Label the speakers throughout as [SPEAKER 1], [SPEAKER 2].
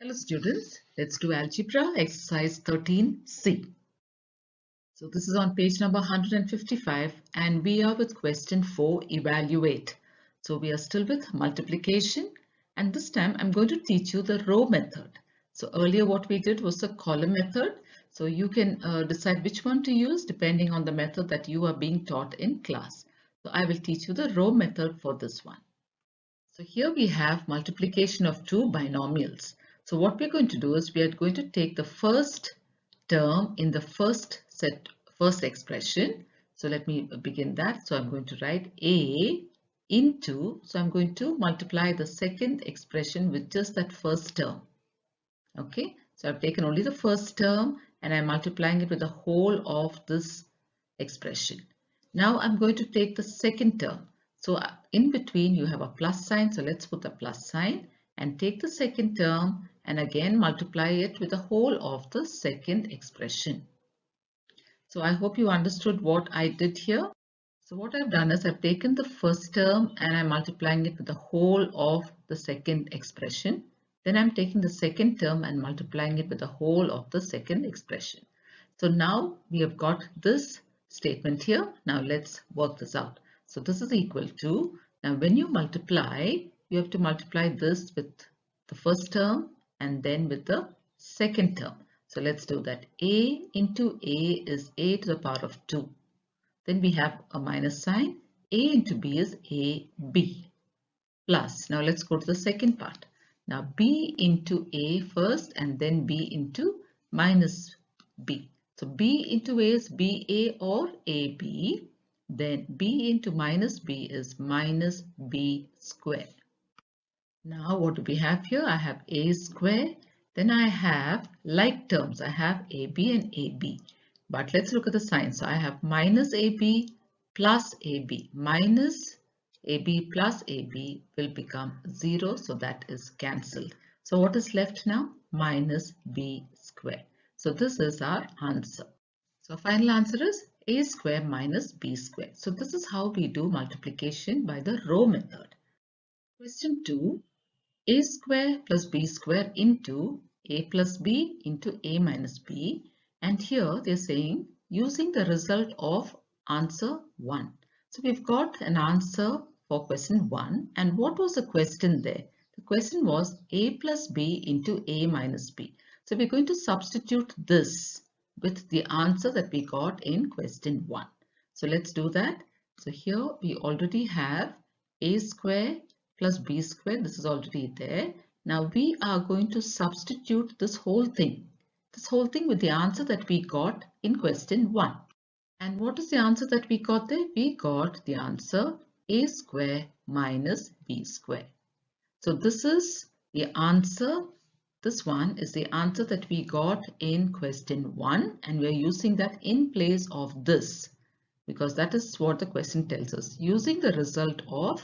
[SPEAKER 1] Hello students, let's do algebra exercise 13C. So this is on page number 155 and we are with question 4, evaluate. So we are still with multiplication and this time I'm going to teach you the row method. So earlier what we did was the column method. So you can decide which one to use depending on the method that you are being taught in class. So I will teach you the row method for this one. So here we have multiplication of two binomials. So what we're going to do is we are going to take the first term in the first expression. So let me begin that. So I'm going to write a into, so I'm going to multiply the second expression with just that first term. Okay, so I've taken only the first term and I'm multiplying it with the whole of this expression. Now I'm going to take the second term. So in between you have a plus sign. So let's put the plus sign and take the second term and again multiply it with the whole of the second expression. So I hope you understood what I did here. So what I've done is I've taken the first term and I'm multiplying it with the whole of the second expression. Then I'm taking the second term and multiplying it with the whole of the second expression. So now we have got this statement here. Now let's work this out. So this is equal to, now when you multiply, you have to multiply this with the first term and then with the second term. So let's do that. A into A is A to the power of 2. Then we have a minus sign. A into B is AB plus. Now let's go to the second part. Now B into A first and then B into minus B. So B into A is BA or AB. Then B into minus B is minus B square. Now what do we have here? I have A square. Then I have like terms. I have AB and AB. But let's look at the sign. So I have minus AB plus AB. Minus AB plus AB will become 0. So that is cancelled. So what is left now? Minus B square. So this is our answer. So final answer is A square minus B square. So this is how we do multiplication by the row method. Question 2. A square plus B square into A plus B into A minus B, and here they're saying using the result of answer 1. So we've got an answer for question 1, and what was the question there? The question was A plus B into A minus B. So we're going to substitute this with the answer that we got in question 1. So let's do that. So here we already have A square plus B square. This is already there. Now we are going to substitute this whole thing with the answer that we got in question 1. And what is the answer that we got there? We got the answer A square minus B square. So this is the answer. This one is the answer that we got in question 1, and we are using that in place of this because that is what the question tells us, using the result of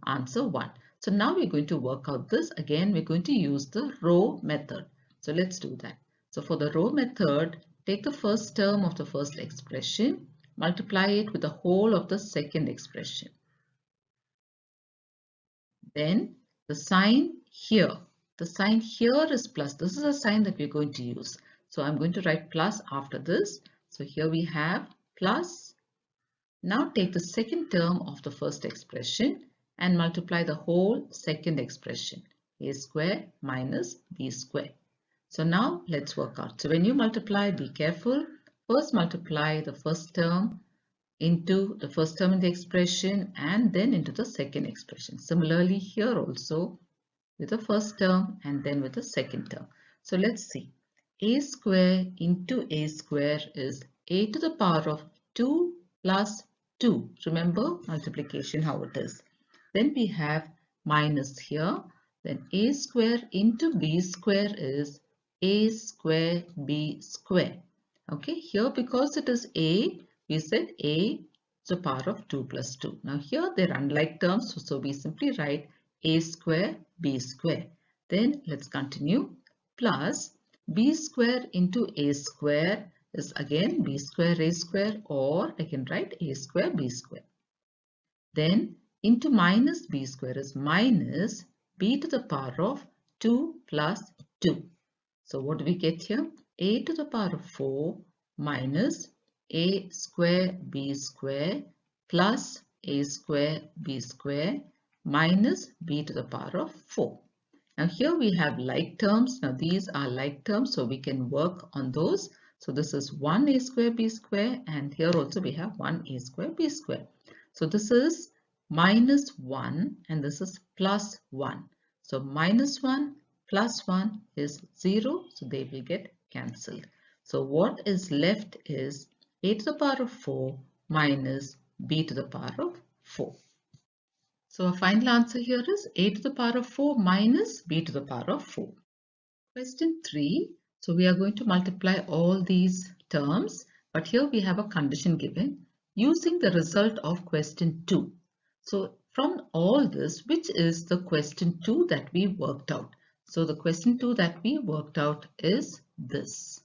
[SPEAKER 1] answer 1. So now we're going to work out this. Again, we're going to use the row method. So let's do that. So for the row method, take the first term of the first expression, multiply it with the whole of the second expression. Then the sign here is plus. This is a sign that we're going to use. So I'm going to write plus after this. So here we have plus. Now take the second term of the first expression and multiply the whole second expression, A square minus B square. So now let's work out. So when you multiply, be careful. First multiply the first term into the first term in the expression and then into the second expression. Similarly here also with the first term and then with the second term. So let's see. A square into A square is A to the power of 2 plus 2. Remember multiplication how it is. Then we have minus here. Then A square into B square is A square B square. Okay, here because it is A, we said A to the power of 2 plus 2. Now here they're unlike terms, so we simply write A square B square. Then let's continue. Plus B square into A square is again B square A square, or I can write A square B square. Then into minus B square is minus B to the power of 2 plus 2. So what do we get here? A to the power of 4 minus a square b square plus a square b square minus b to the power of 4. Now here we have like terms. Now these are like terms, so we can work on those. So this is 1a square b square, and here also we have 1a square b square. So this is minus 1 and this is plus 1. So minus 1 plus 1 is 0, so they will get cancelled. So what is left is a to the power of 4 minus b to the power of 4. So our final answer here is a to the power of 4 minus b to the power of 4. Question 3. So we are going to multiply all these terms, but here we have a condition given using the result of question 2. So from all this, which is the question 2 that we worked out? So the question 2 that we worked out is this.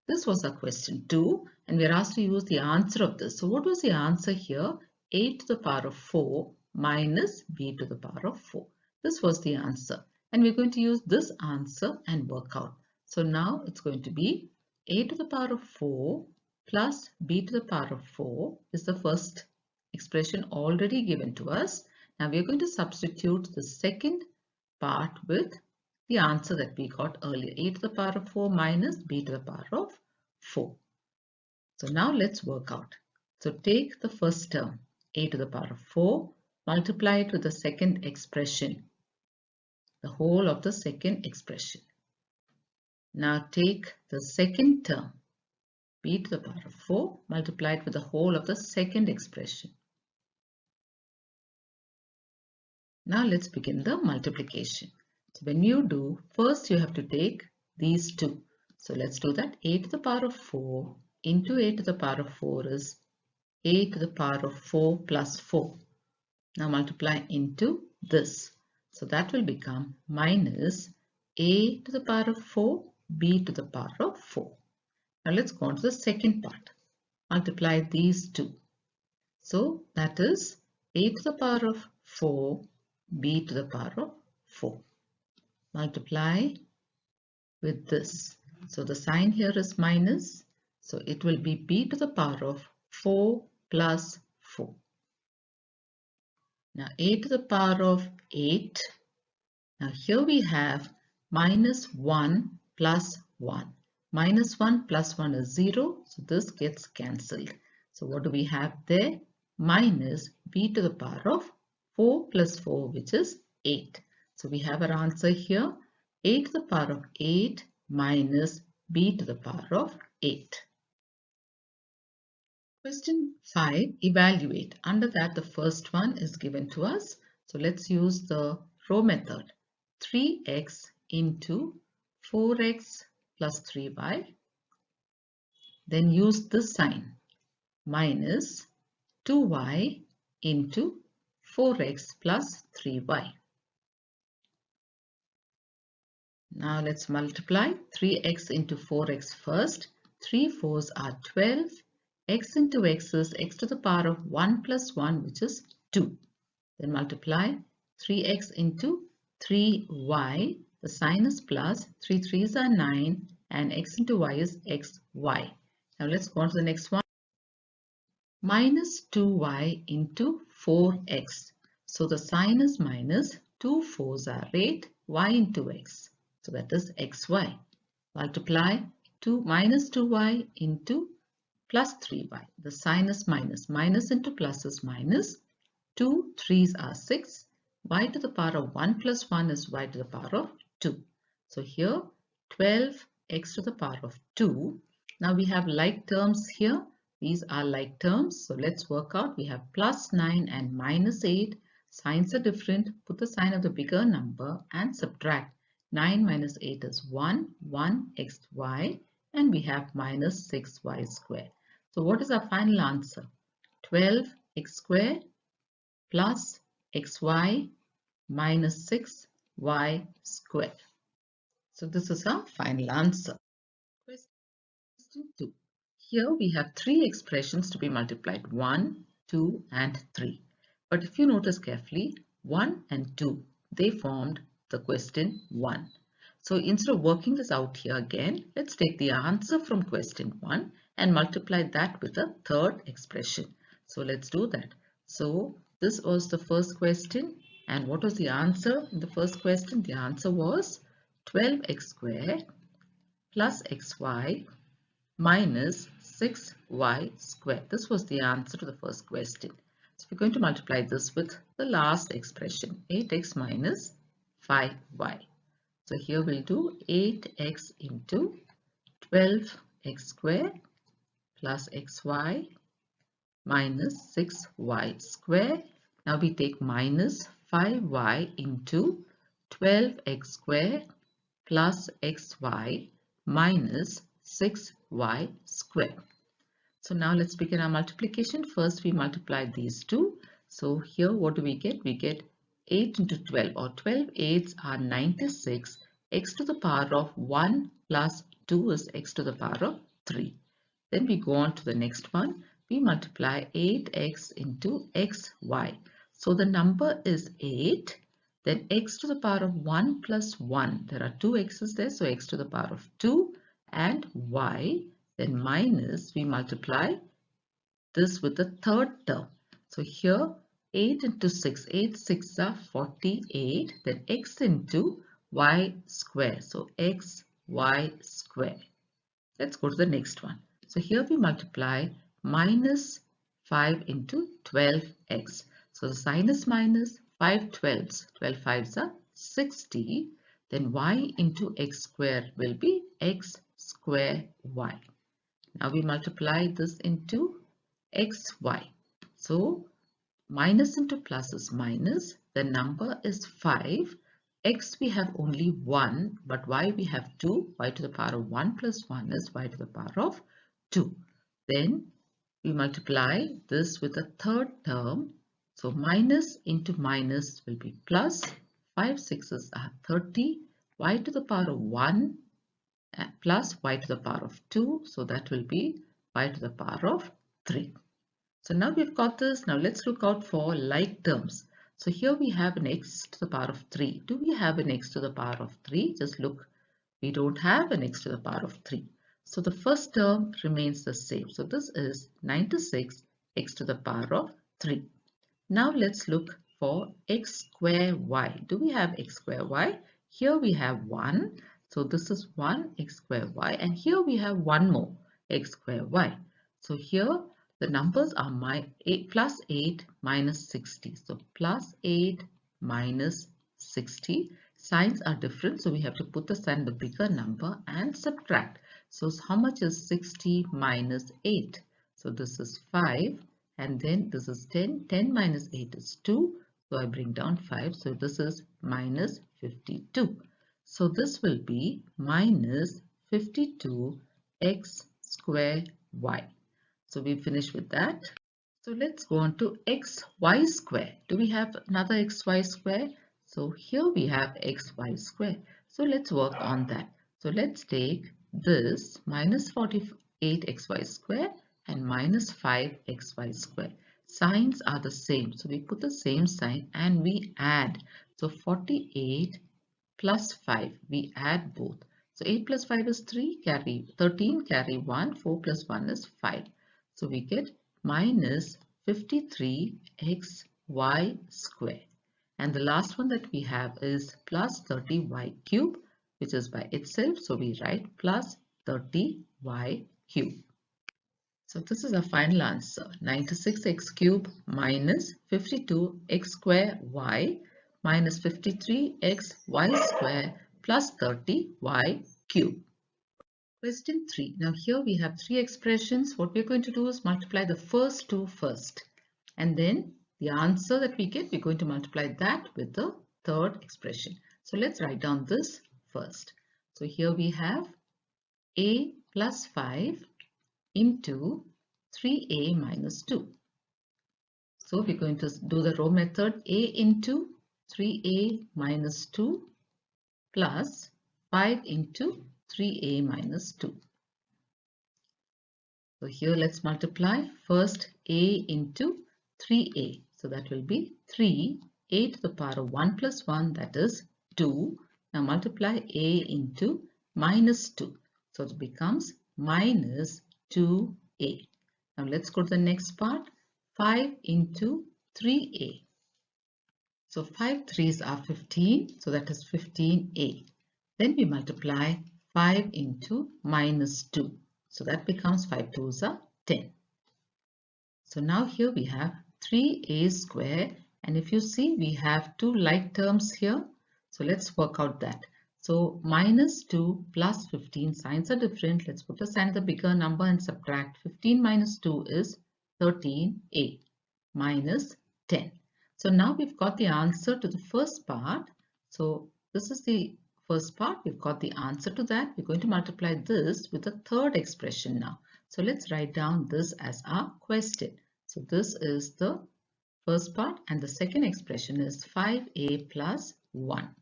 [SPEAKER 1] This was our question 2, and we are asked to use the answer of this. So what was the answer here? A to the power of 4 minus b to the power of 4. This was the answer, and we're going to use this answer and work out. So now it's going to be a to the power of 4 plus b to the power of 4 is the first expression already given to us. Now we're going to substitute the second part with the answer that we got earlier, a to the power of 4 minus b to the power of 4. So now let's work out. So take the first term, a to the power of 4, multiply it with the second expression, the whole of the second expression. Now take the second term, b to the power of 4, multiply it with the whole of the second expression. Now let's begin the multiplication. So when you do, first you have to take these two. So let's do that. A to the power of 4 into a to the power of 4 is a to the power of 4 plus 4. Now multiply into this. So that will become minus a to the power of 4, b to the power of 4. Now let's go on to the second part. Multiply these two. So that is a to the power of 4, b to the power of 4. Multiply with this. So the sign here is minus. So it will be b to the power of 4 plus 4. Now a to the power of 8. Now here we have minus 1 plus 1. Minus 1 plus 1 is 0. So this gets cancelled. So what do we have there? Minus b to the power of 4 plus 4, which is 8. So we have our answer here, a to the power of 8 minus b to the power of 8. Question 5, evaluate. Under that, the first one is given to us. So let's use the row method. 3x into 4x plus 3y. Then use this sign, minus 2y into 4x plus 3y. Now let's multiply 3x into 4x first. 3 4s are 12. X into x is x to the power of 1 plus 1, which is 2. Then multiply 3x into 3y. The sign is plus. 3 3s are 9 and x into y is xy. Now let's go on to the next one. Minus 2y into 4x. So the sign is minus. 2 4s are 8. Y into x. So that is xy. Multiply minus 2y into plus 3y. The sign is minus. Minus into plus is minus. 2 3s are 6. Y to the power of 1 plus 1 is y to the power of 2. So here 12x to the power of 2. Now we have like terms here. These are like terms. So let's work out. We have plus 9 and minus 8. Signs are different. Put the sign of the bigger number and subtract. 9 minus 8 is 1, 1xy, and we have minus 6y squared. So what is our final answer? 12x squared plus xy minus 6y squared. So this is our final answer. Question 2. Here we have three expressions to be multiplied, 1, 2 and 3. But if you notice carefully, 1 and 2, they formed the question 1. So instead of working this out here again, let's take the answer from question 1 and multiply that with the third expression. So let's do that. So this was the first question, and what was the answer in the first question? The answer was 12x squared plus xy minus 6y squared. This was the answer to the first question. So we're going to multiply this with the last expression, 8x minus 5y. So here we'll do 8x into 12x squared plus xy minus 6y squared. Now we take minus 5y into 12x squared plus xy minus 6y squared. So now let's begin our multiplication. First we multiply these two. So here what do we get? We get 8 into 12, or 12 8s are 96. X to the power of 1 plus 2 is x to the power of 3. Then we go on to the next one. We multiply 8x into xy. So the number is 8. Then x to the power of 1 plus 1. There are two x's there, so x to the power of 2 and y. Then minus, we multiply this with the third term. So here 8 into 6, 8 6 are 48. Then x into y square. So x y square. Let's go to the next one. So here we multiply minus 5 into 12x. So the sign is minus, 5 12s. 12 5s are 60. Then y into x square will be x square y. Now we multiply this into xy. So minus into plus is minus. The number is 5. X we have only 1, but y we have 2. Y to the power of 1 plus 1 is y to the power of 2. Then we multiply this with the third term. So minus into minus will be plus. 5 6s are 30. Y to the power of 1 plus y to the power of 2. So that will be y to the power of 3. So now we've got this. Now let's look out for like terms. So here we have an x to the power of 3. Do we have an x to the power of 3? Just look. We don't have an x to the power of 3. So the first term remains the same. So this is 96 x to the power of 3. Now let's look for x square y. Do we have x square y? Here we have 1. So this is 1 x square y. And here we have one more x square y. So here the numbers are plus 8 minus 60. So plus 8 minus 60. Signs are different. So we have to put the sign the bigger number and subtract. So how much is 60 minus 8? So this is 5. And then this is 10. 10 minus 8 is 2. So I bring down 5. So this is minus 52. So this will be minus 52x square y. So we finish with that. So let's go on to xy square. Do we have another xy square? So here we have xy square. So let's work on that. So let's take this minus 48xy square and minus 5xy square. Signs are the same. So we put the same sign and we add. So 48 plus 5, we add both. So 8 plus 5 is 3, carry 13, carry 1, 4 plus 1 is 5. So we get minus 53xy square. And the last one that we have is plus 30y cube, which is by itself. So we write plus 30y cube. So this is our final answer. 96x cube minus 52x square y minus 53xy square plus 30y cube. Question 3. Now here we have three expressions. What we're going to do is multiply the first two first. And then the answer that we get, we're going to multiply that with the third expression. So let's write down this first. So here we have a plus 5 into 3a minus 2. So we're going to do the row method. A into 3a minus 2 plus 5 into 3a minus 2. So here let's multiply first a into 3a. So that will be 3, a to the power of 1 plus 1, that is 2. Now multiply a into minus 2. So it becomes minus 2a. Now let's go to the next part. 5 into 3a. So 5 threes are 15. So that is 15a. Then we multiply 5 into minus 2. So that becomes 5 twos are 10. So now here we have 3a square, and if you see we have two like terms here. So let's work out that. So minus 2 plus 15, signs are different. Let's put aside the bigger number and subtract. 15 minus 2 is 13a minus 10. So now we've got the answer to the first part. So this is the first part. We've got the answer to that. We're going to multiply this with the third expression now. So let's write down this as our question. So this is the first part, and the second expression is 5a plus 1.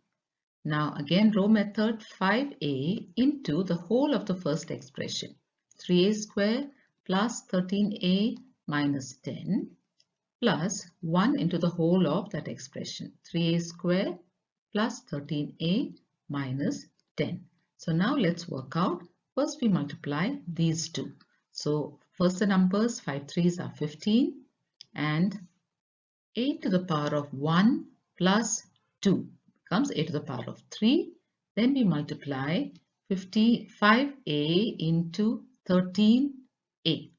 [SPEAKER 1] Now again row method, 5a into the whole of the first expression. 3a square plus 13a minus 10 plus 1 into the whole of that expression. 3a square plus 13a minus 10. So now let's work out. First we multiply these two. So first the numbers, 5 threes are 15, and a to the power of 1 plus 2 becomes a to the power of 3. Then we multiply 5a into 13a.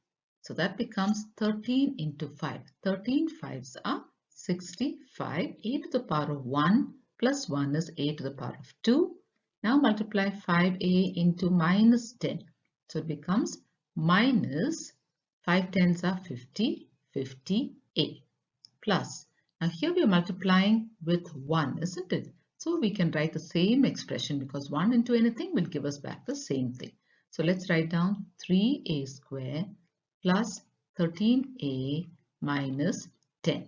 [SPEAKER 1] So that becomes 13 into 5. 13 5s are 65. A to the power of 1 plus 1 is a to the power of 2. Now multiply 5a into minus 10. So it becomes minus 5 tens are 50, 50a plus. Now here we are multiplying with 1, isn't it? So we can write the same expression because 1 into anything will give us back the same thing. So let's write down 3a square plus 13a minus 10.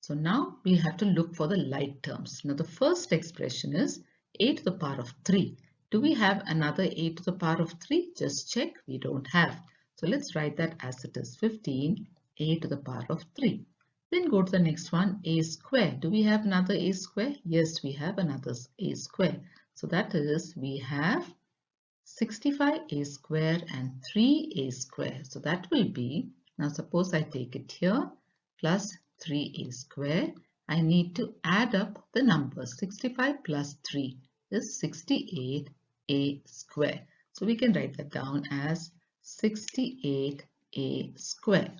[SPEAKER 1] So now we have to look for the like terms. Now the first expression is a to the power of 3. Do we have another a to the power of 3? Just check. We don't have. So let's write that as it is 15 a to the power of 3. Then go to the next one, a square. Do we have another a square? Yes, we have another a square. So that is, we have 65a square and 3a square. So that will be, now suppose I take it here, plus 3a square. I need to add up the numbers. 65 plus 3 is 68a square. So we can write that down as 68a square.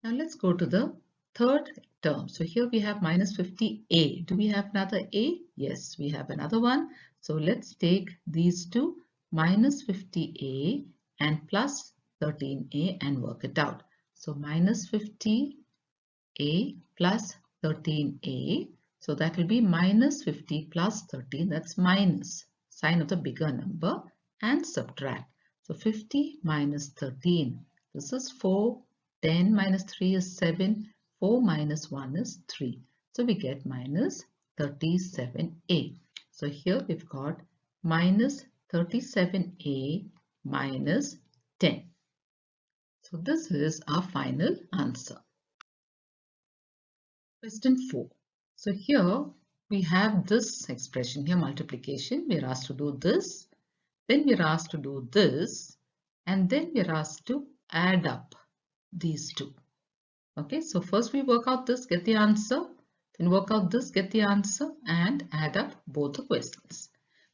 [SPEAKER 1] Now let's go to the third term. So here we have minus 50a. Do we have another a? Yes, we have another one. So let's take these two, minus 50a and plus 13a, and work it out. So minus 50a plus 13a. So that will be minus 50 plus 13. That's minus, sign of the bigger number, and subtract. So 50 minus 13. This is 4. 10 minus 3 is 7. 4 minus 1 is 3. So we get minus 37a. So here we've got minus 37a minus 10. So this is our final answer. Question 4. So here we have this expression here, multiplication. We are asked to do this. Then we are asked to do this. And then we are asked to add up these two. Okay, so first we work out this, get the answer, then work out this, get the answer, and add up both the questions.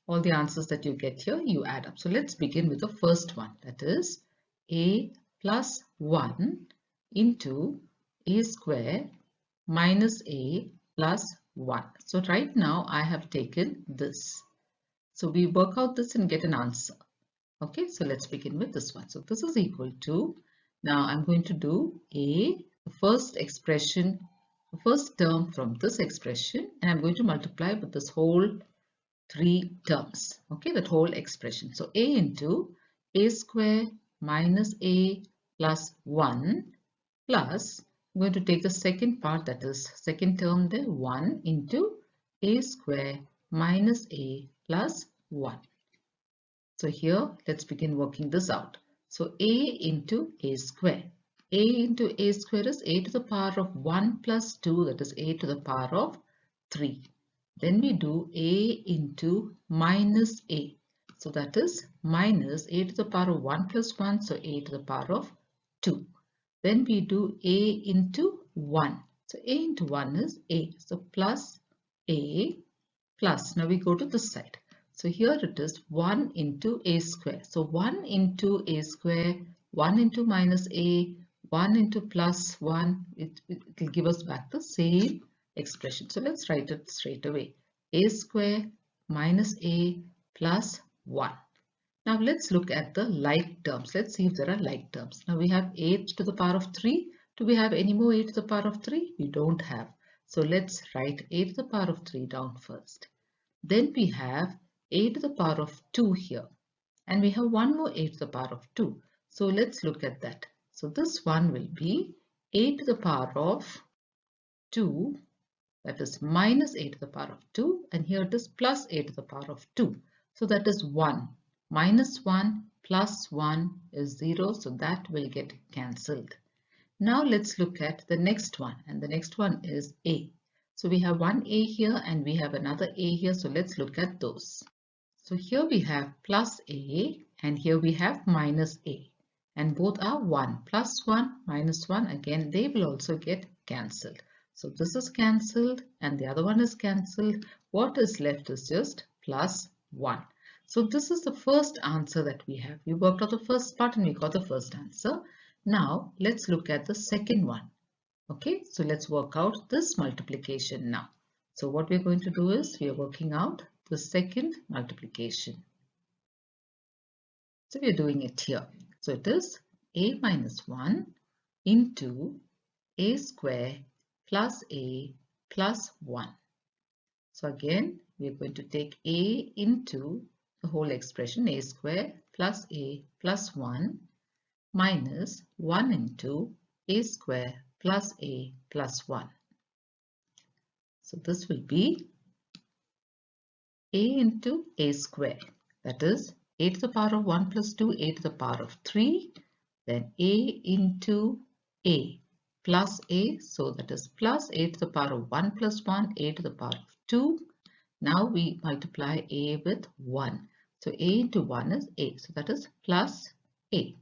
[SPEAKER 1] All the answers that you get here, you add up. So let's begin with the first one, that is a plus 1 into a square minus a plus 1. So right now I have taken this. So we work out this and get an answer. Okay, so let's begin with this one. So this is equal to, now I'm going to do the first expression, the first term from this expression, and I'm going to multiply with this whole 3 terms. Okay, that whole expression. So a into a square minus a plus 1 plus, I'm going to take the second part, that is second term there, 1 into a square minus a plus 1. So here let's begin working this out. So a into a square. A into a square is a to the power of 1 plus 2, that is a to the power of 3. Then we do a into minus a. So that is minus a to the power of 1 plus 1, so a to the power of 2. Then we do a into 1. So a into 1 is a. So plus a plus. Now we go to this side. So here it is 1 into a square. So 1 into a square, 1 into minus a, 1 into plus 1, it will give us back the same expression. So let's write it straight away. A square minus a plus 1. Now let's look at the like terms. Let's see if there are like terms. Now we have a to the power of 3. Do we have any more a to the power of 3? We don't have. So let's write a to the power of 3 down first. Then we have a to the power of 2 here. And we have one more a to the power of 2. So let's look at that. So this one will be a to the power of 2, that is minus a to the power of 2, and here it is plus a to the power of 2. So that is 1. Minus 1 plus 1 is 0, so that will get cancelled. Now let's look at the next one, and the next one is a. So we have one a here and we have another a here, so let's look at those. So here we have plus a and here we have minus a, and both are 1. Plus 1 minus 1, again they will also get cancelled. So this is cancelled and the other one is cancelled. What is left is just plus 1. So this is the first answer that we have. We worked out the first part and we got the first answer. Now let's look at the second one. Okay, so let's work out this multiplication now. So what we're going to do is we are working out the second multiplication. So we are doing it here. So it is a minus 1 into a square plus a plus 1. So again, we are going to take a into the whole expression, a square plus a plus 1 minus 1 into a square plus a plus 1. So this will be a into a square, that is a to the power of 1 plus 2, a to the power of 3, then a into a plus a, so that is plus a to the power of 1 plus 1, a to the power of 2. Now we multiply a with 1. So a into 1 is a, so that is plus a.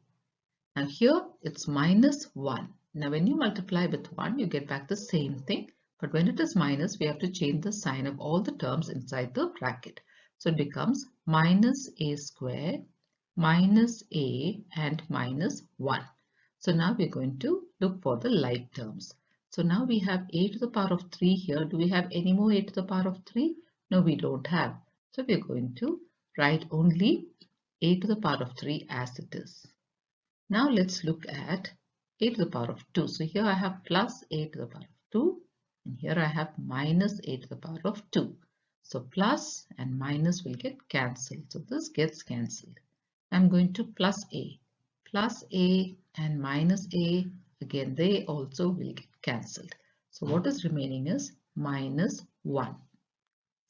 [SPEAKER 1] Now here it's minus 1. Now when you multiply with 1, you get back the same thing. But when it is minus, we have to change the sign of all the terms inside the bracket. So it becomes minus a square, minus a, and minus 1. So now we're going to look for the like terms. So now we have a to the power of 3 here. Do we have any more a to the power of 3? No, we don't have. So we're going to write only a to the power of 3 as it is. Now let's look at a to the power of 2. So here I have plus a to the power of 2. And here I have minus a to the power of 2. So plus and minus will get cancelled. So this gets cancelled. I'm going to plus a and minus a. Again, they also will get cancelled. So what is remaining is minus 1.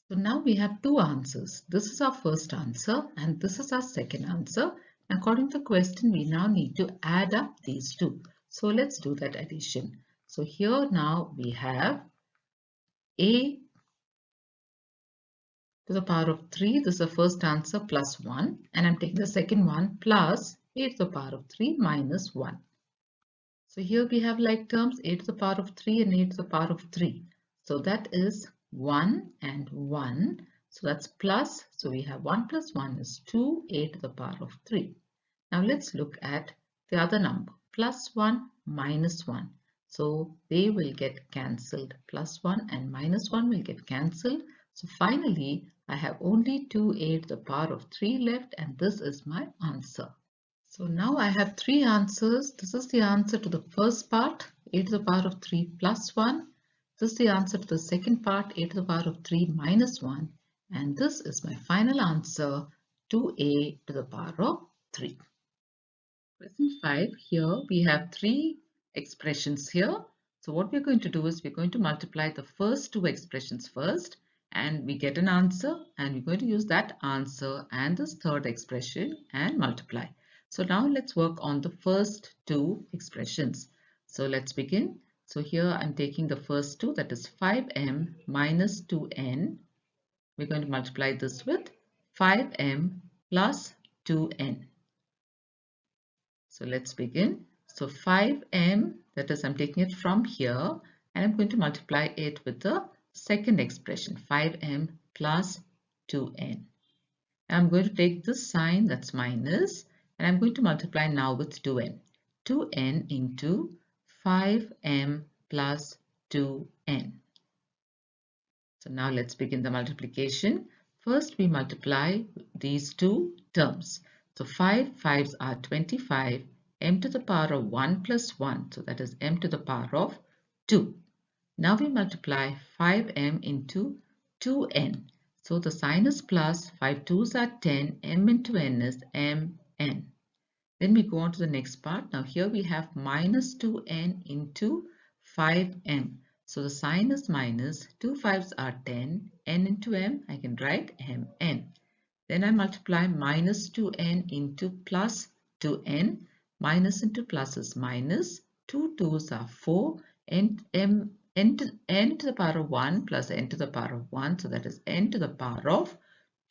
[SPEAKER 1] So now we have two answers. This is our first answer and this is our second answer. According to the question, we now need to add up these two. So let's do that addition. So here now we have a to the power of 3. This is the first answer plus 1. And I'm taking the second one plus a to the power of 3 minus 1. So here we have like terms a to the power of 3 and a to the power of 3. So that is 1 and 1. So that's plus. So we have 1 plus 1 is 2, a to the power of 3. Now let's look at the other number, plus 1, minus 1. So they will get cancelled. Plus 1 and minus 1 will get cancelled. So finally, I have only 2a to the power of 3 left, and this is my answer. So now I have three answers. This is the answer to the first part, a to the power of 3 plus 1. This is the answer to the second part, a to the power of 3 minus 1. And this is my final answer, 2a to the power of 3. Question 5, here we have three expressions here. So what we're going to do is we're going to multiply the first two expressions first and we get an answer, and we're going to use that answer and this third expression and multiply. So now let's work on the first two expressions. So let's begin. So here I'm taking the first two, that is 5m minus 2n we're going to multiply this with 5m plus 2n. So let's begin. So 5m, that is, I'm taking it from here and I'm going to multiply it with the second expression, 5m plus 2n. I'm going to take this sign, that's minus, and I'm going to multiply now with 2n. 2n into 5m plus 2n. So now let's begin the multiplication. First we multiply these two terms. So 5 5s are 25, m to the power of 1 plus 1, so that is m to the power of 2. Now we multiply 5m into 2n. So the sign is plus, 5 2s are 10, m into n is mn. Then we go on to the next part. Now here we have minus 2n into 5m. So the sign is minus, 2 5s are 10, n into m, I can write mn. Then I multiply minus 2n into plus 2n. Minus into plus is minus, 2 2s are 4, n to the power of 1 plus n to the power of 1, so that is n to the power of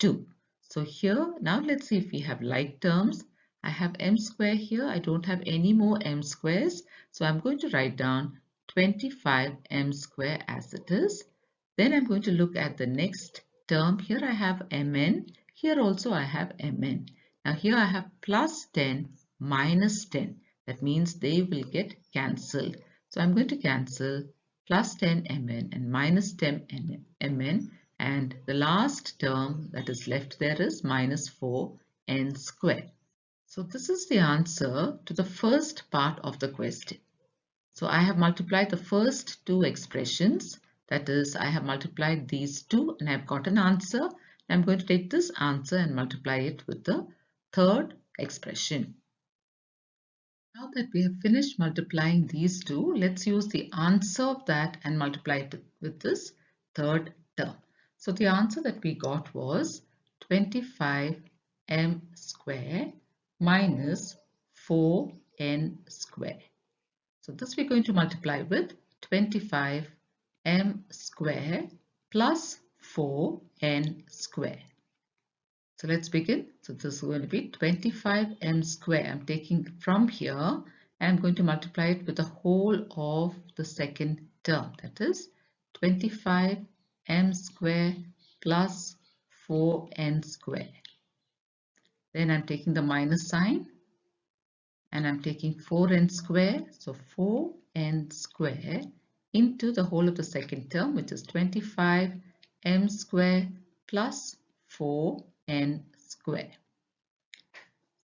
[SPEAKER 1] 2. So here, now let's see if we have like terms. I have m square here, I don't have any more m squares, so I'm going to write down 25m square as it is. Then I'm going to look at the next term. Here I have mn, here also I have mn. Now here I have plus 10 minus 10, that means they will get cancelled. So I'm going to cancel plus 10 mn and minus 10 mn, and the last term that is left there is minus 4n square. So this is the answer to the first part of the question. So I have multiplied the first two expressions, that is, I have multiplied these two and I've got an answer. I'm going to take this answer and multiply it with the third expression. Now that we have finished multiplying these two, let's use the answer of that and multiply it with this third term. So the answer that we got was 25m square minus 4n square. So this we're going to multiply with 25m square plus 4n square. So let's begin. So this is going to be 25m square. I'm taking from here and I'm going to multiply it with the whole of the second term. That is 25m square plus 4n square. Then I'm taking the minus sign and I'm taking 4n square. So 4n square into the whole of the second term, which is 25m square plus 4n square.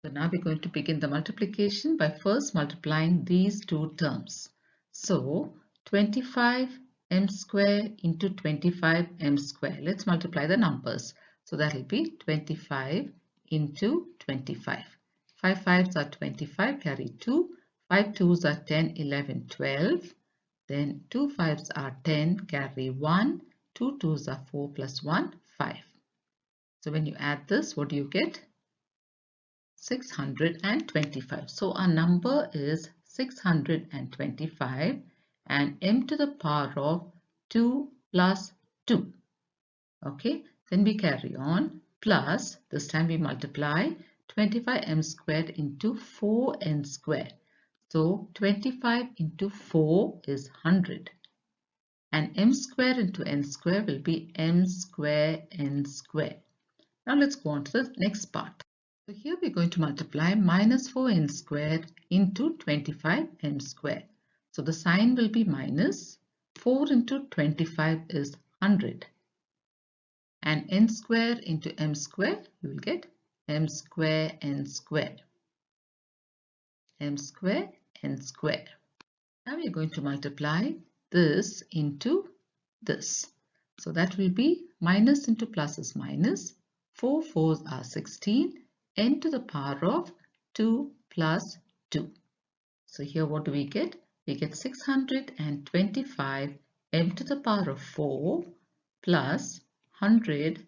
[SPEAKER 1] So now we're going to begin the multiplication by first multiplying these two terms. So 25m square into 25m square. Let's multiply the numbers. So that will be 25 into 25. 5 5s are 25, carry 2. 5 2s are 10, 11, 12. Then 2 5s are 10, carry 1. 2 2s are 4 plus 1, 5. So when you add this, what do you get? 625. So our number is 625 and m to the power of 2 plus 2. Okay, then we carry on plus, this time we multiply 25m squared into 4n squared. So 25 into 4 is 100. And m square into n square will be m square n square. Now let's go on to the next part. So here we're going to multiply minus 4n squared into 25m squared. So the sign will be minus. 4 into 25 is 100. And n square into m square, you will get m square n square. M square n square. Now we are going to multiply this into this. So that will be minus into plus is minus. 4 4s are 16. N to the power of 2 plus 2. So here what do we get? We get 625 m to the power of 4 plus 100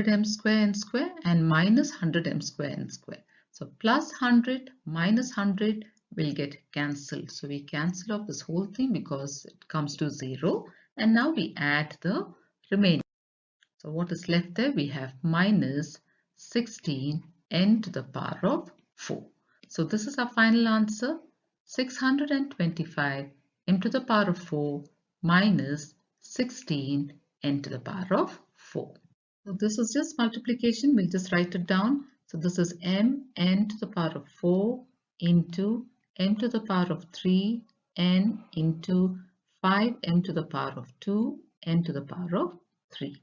[SPEAKER 1] m square n square and minus 100 m square n square. So plus 100 minus 100 will get cancelled. So we cancel off this whole thing because it comes to 0. And now we add the remaining. So what is left there? We have minus 16n to the power of 4. So this is our final answer. 625 m to the power of 4 minus 16 n to the power of 4. So this is just multiplication. We'll just write it down. So this is m n to the power of 4 into m to the power of 3 n into 5m to the power of 2 n to the power of 3.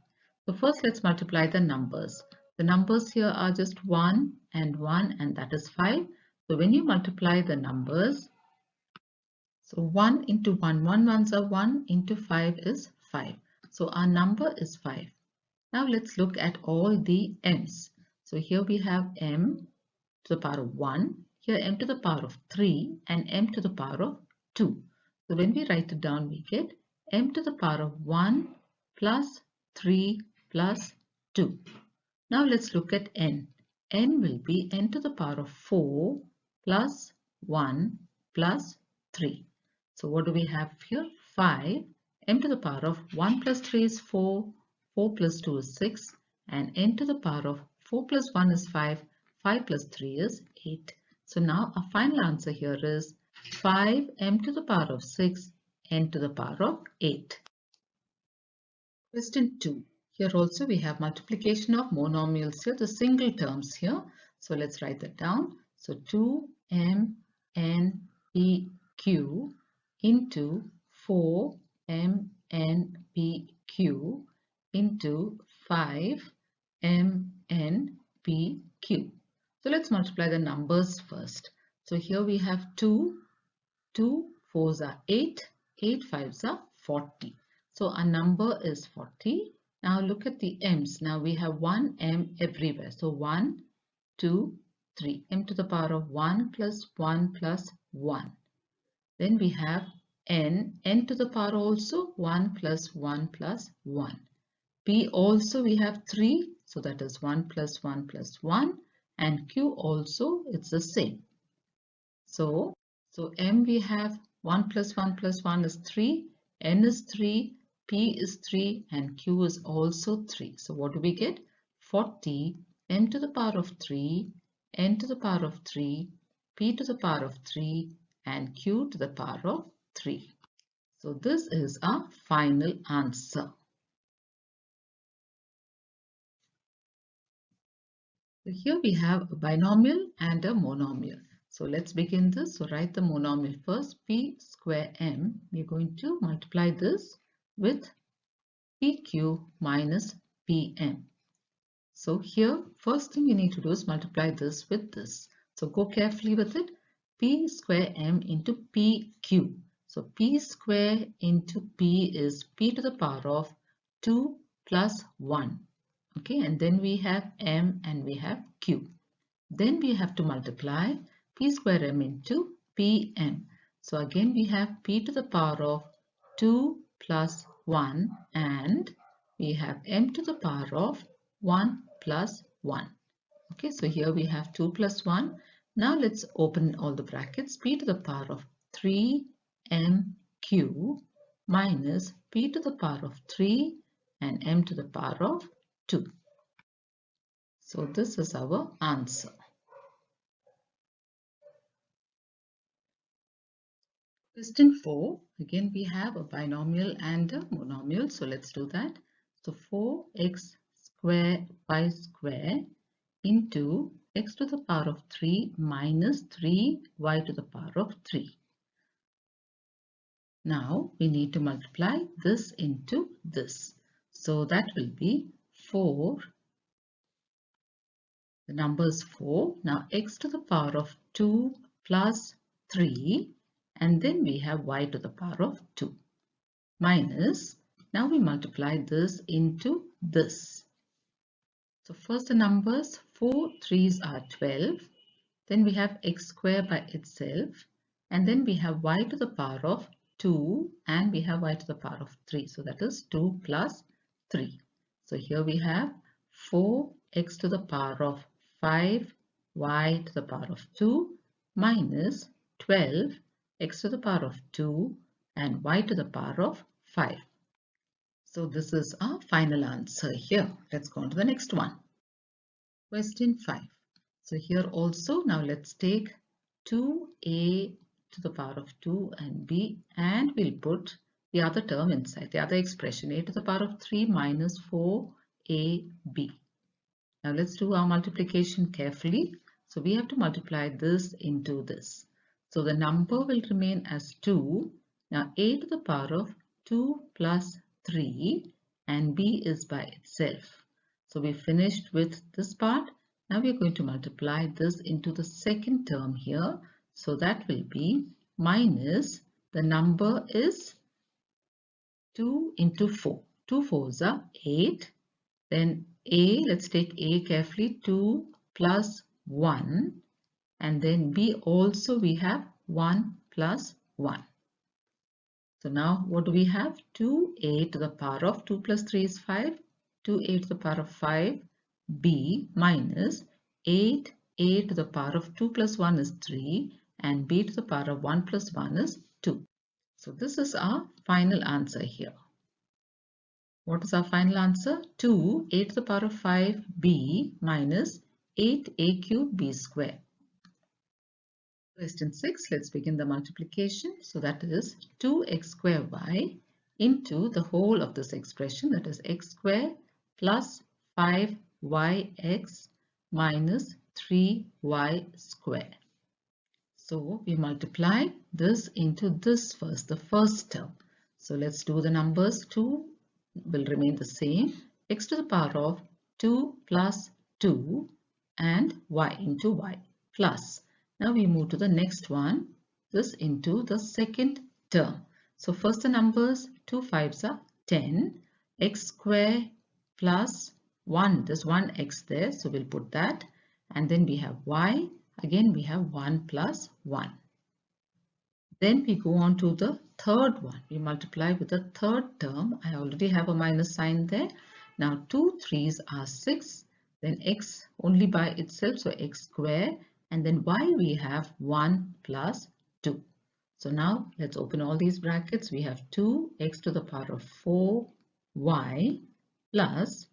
[SPEAKER 1] So first let's multiply the numbers. The numbers here are just 1 and that is 5. So when you multiply the numbers, so 1 into 1 ones are 1 into 5 is 5. So our number is 5. Now let's look at all the m's. So here we have m to the power of 1, here m to the power of 3 and m to the power of 2. So when we write it down, we get m to the power of 1 plus 3 plus 2. Now let's look at n. N will be n to the power of 4 plus 1 plus 3. So what do we have here? 5. M to the power of 1 plus 3 is 4, 4 plus 2 is 6, and n to the power of 4 plus 1 is 5, 5 plus 3 is 8. So now our final answer here is 5m to the power of 6, n to the power of 8. Question 2. Here also we have multiplication of monomials here, the single terms here. So let's write that down. So 2m n p q into 4m n p q into 5m n p q. So let's multiply the numbers first. So here we have 2 4s are 8, 8 5s are 40. So our number is 40. Now look at the m's. Now we have 1 m everywhere. So 1, 2, 3. M to the power of 1 plus 1 plus 1. Then we have n to the power also 1 plus 1 plus 1. P also we have 3. So that is 1 plus 1 plus 1. And q also it's the same. So m we have 1 plus 1 plus 1 is 3. N is 3. P is 3 and Q is also 3. So what do we get? 40 m to the power of 3, n to the power of 3, p to the power of 3 and q to the power of 3. So this is our final answer. So here we have a binomial and a monomial. So let's begin this. So write the monomial first. P square m. We are going to multiply this with PQ minus PM. So here, first thing you need to do is multiply this with this. So go carefully with it. P square M into PQ. So P square into P is P to the power of 2 plus 1. Okay, and then we have M and we have Q. Then we have to multiply P square M into PM. So again we have P to the power of 2 plus 1 and we have m to the power of 1 plus 1. Okay, so here we have 2 plus 1. Now let's open all the brackets. P to the power of 3mq minus p to the power of 3 and m to the power of 2. So this is our answer. Question 4, again we have a binomial and a monomial. So let's do that. So 4x square y square into x to the power of 3 minus 3y to the power of 3. Now we need to multiply this into this. So that will be 4. The number is 4. Now x to the power of 2 plus 3. And then we have y to the power of 2 minus, now we multiply this into this. So first the numbers, 4 3s are 12, then we have x square by itself, and then we have y to the power of 2 and we have y to the power of 3. So that is 2 plus 3. So here we have 4x to the power of 5 y to the power of 2 minus 12 x to the power of 2 and y to the power of 5. So this is our final answer here. Let's go on to the next one. Question 5. So here also, now let's take 2a to the power of 2 and b, and we'll put the other term inside, the other expression, a to the power of 3 minus 4ab. Now let's do our multiplication carefully. So we have to multiply this into this. So the number will remain as 2. Now a to the power of 2 plus 3 and b is by itself. So we finished with this part. Now we are going to multiply this into the second term here. So that will be minus, the number is 2 into 4. 2 fours are 8. Then a, let's take a carefully, 2 plus 1, and then b also we have 1 plus 1. So now what do we have? 2a to the power of 2 plus 3 is 5, 2a to the power of 5b minus 8a to the power of 2 plus 1 is 3 and b to the power of 1 plus 1 is 2. So this is our final answer here. What is our final answer? 2a to the power of 5b minus 8a cubed b square. Question 6, let's begin the multiplication. So that is 2x square y into the whole of this expression, that is x square plus 5yx minus 3y square. So we multiply this into this first, the first term. So let's do the numbers. 2 will remain the same, x to the power of 2 plus 2 and y into y plus. Now we move to the next one, this into the second term. So first the numbers, 2 5s are 10, x square plus 1, there's 1x there, so we'll put that, and then we have y, again we have 1 plus 1. Then we go on to the third one. We multiply with the third term. I already have a minus sign there. Now 2 3s are 6. Then x only by itself, so x square. And then y we have 1 plus 2. So now let's open all these brackets. We have 2x to the power of 4y plus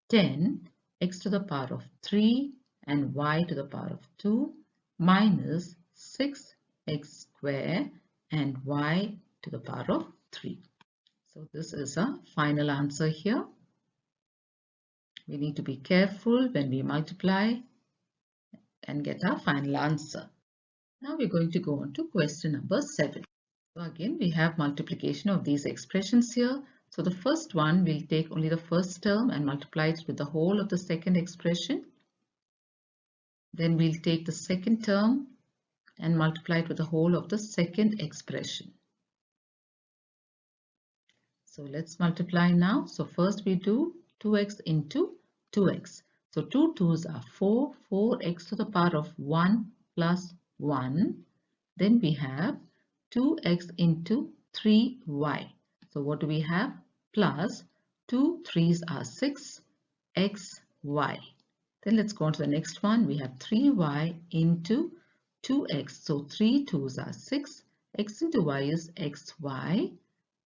[SPEAKER 1] 10 x to the power of 3 and y to the power of 2 minus 6x square and y to the power of 3. So this is a final answer here. We need to be careful when we multiply and get our final answer. Now we're going to go on to question number 7. So again we have multiplication of these expressions here. So the first one, we'll take only the first term and multiply it with the whole of the second expression. Then we'll take the second term and multiply it with the whole of the second expression. So let's multiply now. So first we do 2x into 2x. So 2 2s are 4, 4x to the power of 1 plus 1. Then we have 2x into 3y. So what do we have? Plus 2 3s are 6, xy. Then let's go on to the next one. We have 3y into 2x. So 3 2s are 6, x into y is xy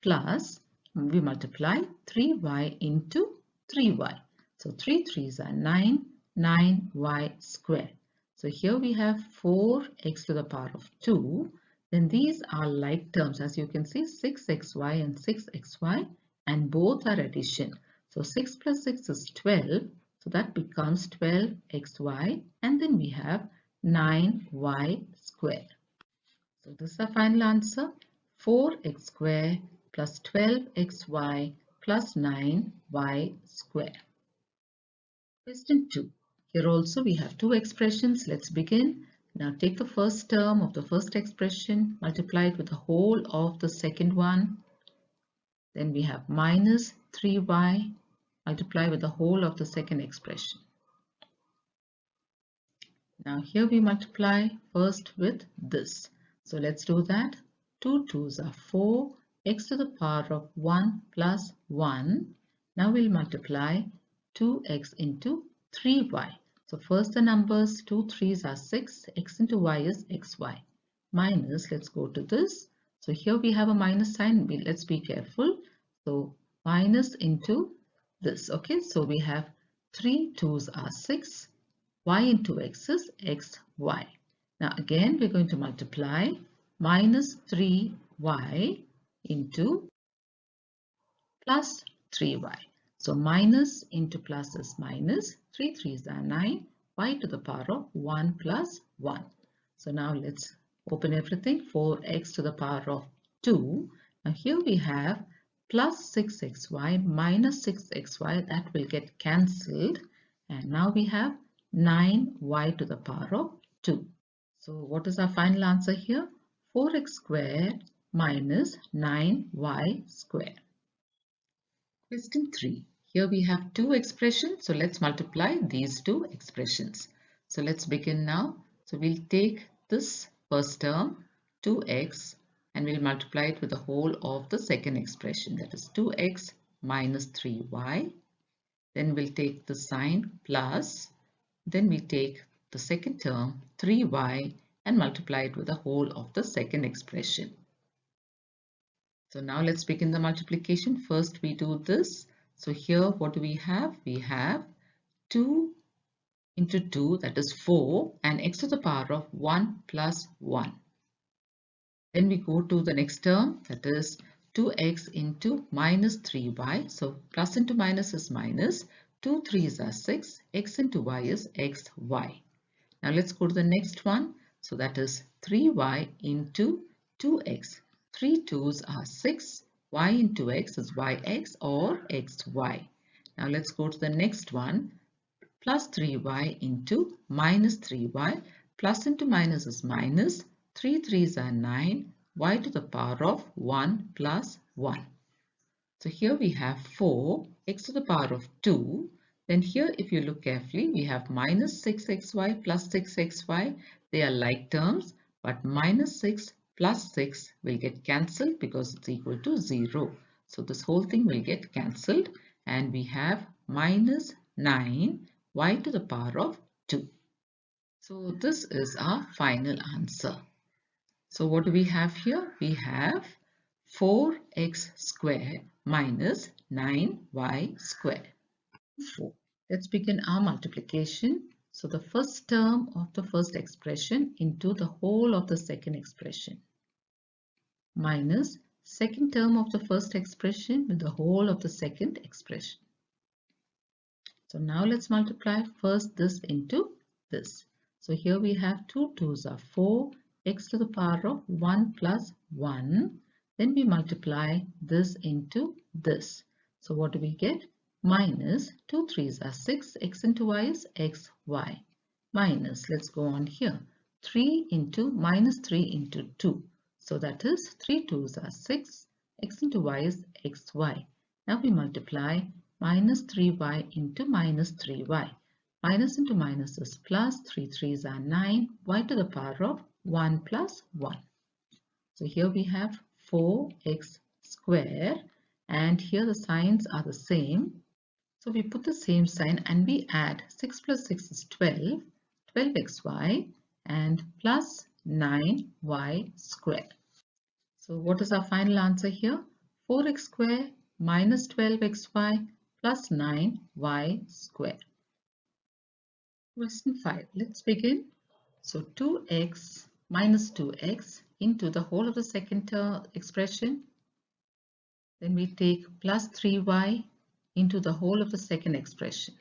[SPEAKER 1] plus, we multiply 3y into 3y. So 3 3s are 9, 9y square. So here we have 4x to the power of 2. Then these are like terms, as you can see, 6xy and 6xy, and both are addition. So 6 plus 6 is 12. So that becomes 12xy, and then we have 9y square. So this is our final answer, 4x square plus 12xy plus 9y square. Question 2. Here also we have two expressions. Let's begin. Now take the first term of the first expression, multiply it with the whole of the second one. Then we have minus 3y, multiply with the whole of the second expression. Now here we multiply first with this. So let's do that. 2 2s are 4, x to the power of 1 plus 1. Now we'll multiply 2x into 3y. So first the numbers, 2 3s are 6, x into y is xy. Minus, let's go to this. So here we have a minus sign. Let's be careful. So minus into this. Okay, so we have 3 2s are 6, y into x is xy. Now again we're going to multiply minus 3y into plus 3y. So minus into plus is minus, 3 3s are 9, y to the power of 1 plus 1. So now let's open everything, 4x to the power of 2. Now here we have plus 6xy minus 6xy, that will get cancelled. And now we have 9y to the power of 2. So what is our final answer here? 4x squared minus 9y squared. Question 3. Here we have two expressions. So let's multiply these two expressions. So let's begin now. So we'll take this first term, 2x, and we'll multiply it with the whole of the second expression. That is 2x minus 3y. Then we'll take the sign plus. Then we take the second term, 3y, and multiply it with the whole of the second expression. So now let's begin the multiplication. First we do this. So here what do we have? We have 2 into 2, that is 4, and x to the power of 1 plus 1. Then we go to the next term, that is 2x into minus 3y. So plus into minus is minus. 2 3s are 6. X into y is xy. Now let's go to the next one. So that is 3y into 2x. 3 2s are 6. Y into x is yx or xy. Now let's go to the next one. Plus 3y into minus 3y. Plus into minus is minus. 3 3s are 9. Y to the power of 1 plus 1. So here we have 4. X to the power of 2. Then here if you look carefully, we have minus 6xy plus 6xy. They are like terms, but minus 6 plus 6 will get cancelled because it's equal to 0. So this whole thing will get cancelled and we have minus 9 y to the power of 2. So this is our final answer. So what do we have here? We have 4x squared minus 9y squared. 4. Let's begin our multiplication. So the first term of the first expression into the whole of the second expression minus second term of the first expression with the whole of the second expression. So now let's multiply first this into this. So here we have 2 2s are 4, x to the power of 1 plus 1. Then we multiply this into this. So what do we get? Minus 2 3s are 6, x into y is xy. Minus, let's go on here, 3 into minus 3 into 2. So that is 3 2s are 6, x into y is xy. Now we multiply minus 3y into minus 3y. Minus into minus is plus, 3 3s are 9, y to the power of 1 plus 1. So here we have 4x squared and here the signs are the same. So we put the same sign and we add 6 plus 6 is 12, 12xy and plus 9y squared. So what is our final answer here? 4x squared minus 12xy plus 9y squared. Question 5. Let's begin. So 2x minus 2x into the whole of the second expression. Then we take plus 3y into the whole of the second expression.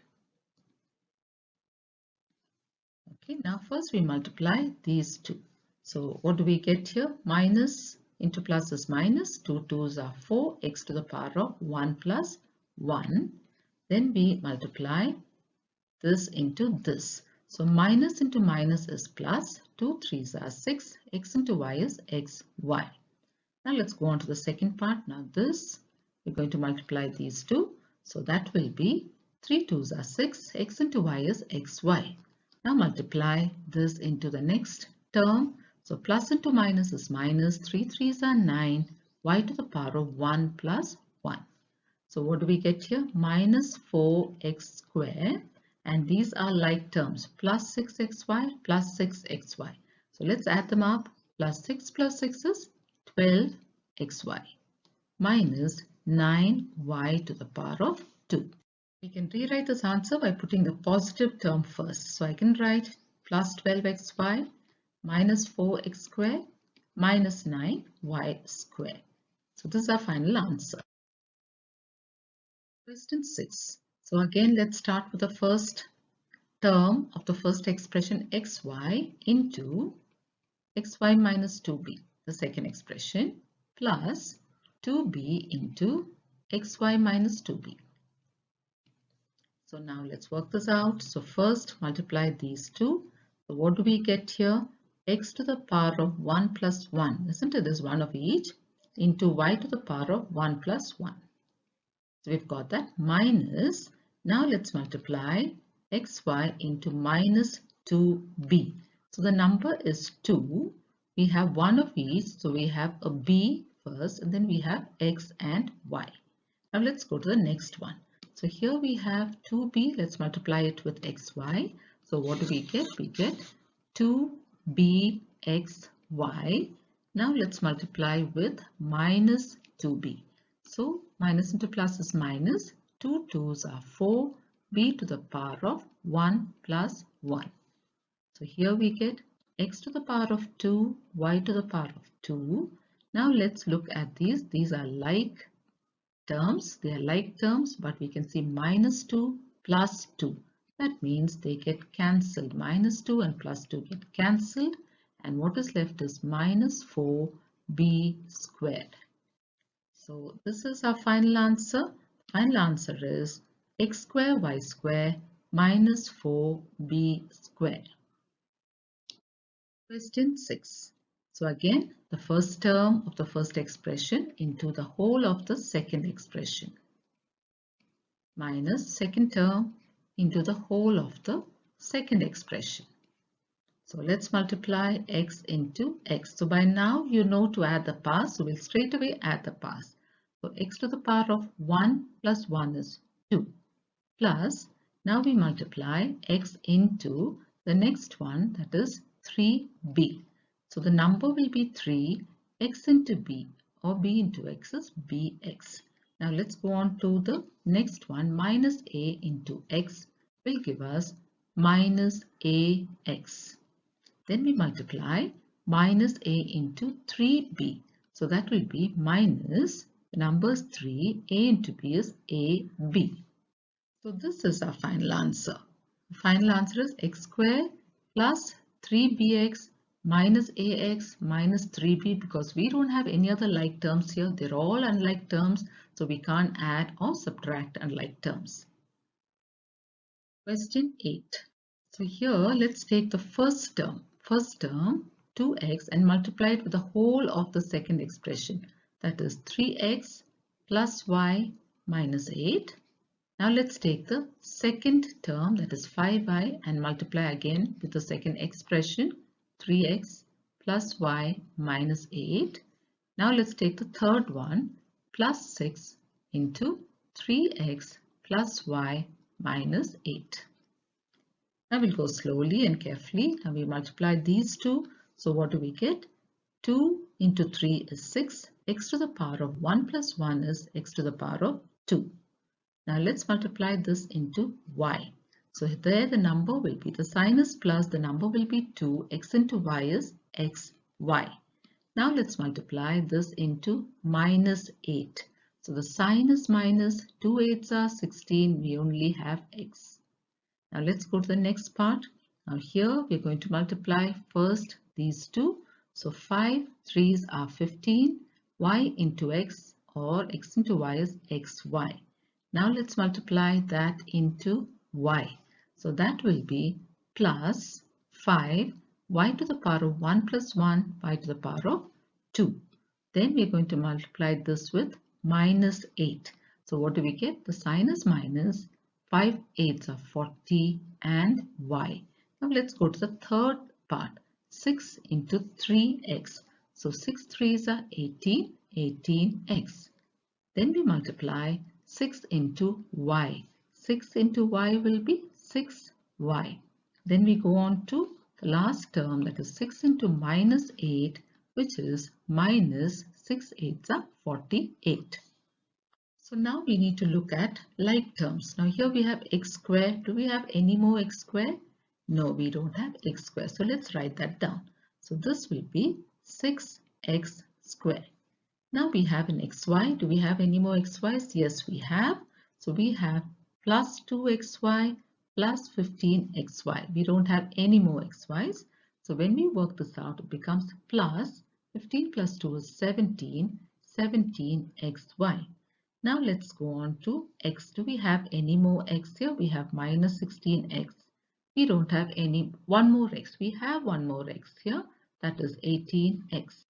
[SPEAKER 1] Okay, now first we multiply these two. So what do we get here? Minus into plus is minus, 2 2s are 4, x to the power of 1 plus 1. Then we multiply this into this. So minus into minus is plus, 2 3s are 6, x into y is xy. Now let's go on to the second part. Now this, we're going to multiply these two. So that will be 3 2s are 6, x into y is xy. Now multiply this into the next term. So plus into minus is minus, 3 3s are 9, y to the power of 1 plus 1. So what do we get here? Minus 4x squared, and these are like terms, plus 6xy plus 6xy. So let's add them up. Plus 6 is 12xy minus 9y to the power of 2. We can rewrite this answer by putting the positive term first. So I can write plus 12xy minus 4x squared minus 9y squared. So this is our final answer. Question 6. So again, let's start with the first term of the first expression xy into xy minus 2b, the second expression, plus 2b into xy minus 2b. So now let's work this out. So first multiply these two. So what do we get here? X to the power of 1 plus 1, isn't it? There's one of each, into y to the power of 1 plus 1. So we've got that minus. Now let's multiply xy into minus 2b. So the number is 2. We have one of each. So we have a b first and then we have x and y. Now let's go to the next one. So here we have 2b. Let's multiply it with xy. So what do we get? We get 2bxy. Now let's multiply with minus 2b. So minus into plus is minus. 2 2s are 4. B to the power of 1 plus 1. So here we get x to the power of 2, y to the power of 2. Now let's look at these. These are like terms. They are like terms, but we can see minus 2 plus 2. That means they get cancelled. Minus 2 and plus 2 get cancelled. And what is left is minus 4b squared. So this is our final answer. Final answer is x square y square minus 4b squared. Question 6. So again, the first term of the first expression into the whole of the second expression minus second term into the whole of the second expression. So let's multiply x into x. So by now you know to add the powers, so we'll straight away add the powers. So x to the power of 1 plus 1 is 2 plus, now we multiply x into the next one, that is 3b. So the number will be 3, x into b, or b into x is bx. Now let's go on to the next one. Minus a into x will give us minus ax. Then we multiply minus a into 3b. So that will be minus, the number is 3, a into b is ab. So this is our final answer. The final answer is x squared plus 3bx minus ax minus 3b, because we don't have any other like terms here. They're all unlike terms, so we can't add or subtract unlike terms. Question 8. So here let's take the first term 2x and multiply it with the whole of the second expression, that is 3x plus y minus 8. Now let's take the second term, that is 5y, and multiply again with the second expression 3x plus y minus 8. Now let's take the third one, plus 6 into 3x plus y minus 8. Now we'll go slowly and carefully. Now we multiply these two. So what do we get? 2 into 3 is 6. X to the power of 1 plus 1 is x to the power of 2. Now let's multiply this into y. So there the number will be, the sign is plus, the number will be 2. X into y is xy. Now let's multiply this into minus 8. So the sign is minus, 2 8s are 16. We only have x. Now let's go to the next part. Now here we're going to multiply first these two. So 5 3s are 15. Y into x, or x into y is xy. Now let's multiply that into y. So that will be plus 5 y to the power of 1 plus 1 y to the power of 2. Then we're going to multiply this with minus 8. So what do we get? The sign is minus. 5 8s are 40 and y. Now let's go to the third part. 6 into 3x. So 6 3s are 18, 18x. Then we multiply 6 into y. 6 into y will be 6y. Then we go on to the last term, that is 6 into minus 8, which is minus 6 8s are 48. So now we need to look at like terms. Now here we have x squared. Do we have any more x squared? No, we don't have x squared. So let's write that down. So this will be 6x squared. Now we have an xy. Do we have any more xy's? Yes, we have. So we have plus 2xy plus 15xy. We don't have any more xy's. So when we work this out, it becomes plus 15 plus 2 is 17, 17xy. Now let's go on to x. Do we have any more x here? We have minus 16x. We don't have any one more x. We have one more x here. That is 18x.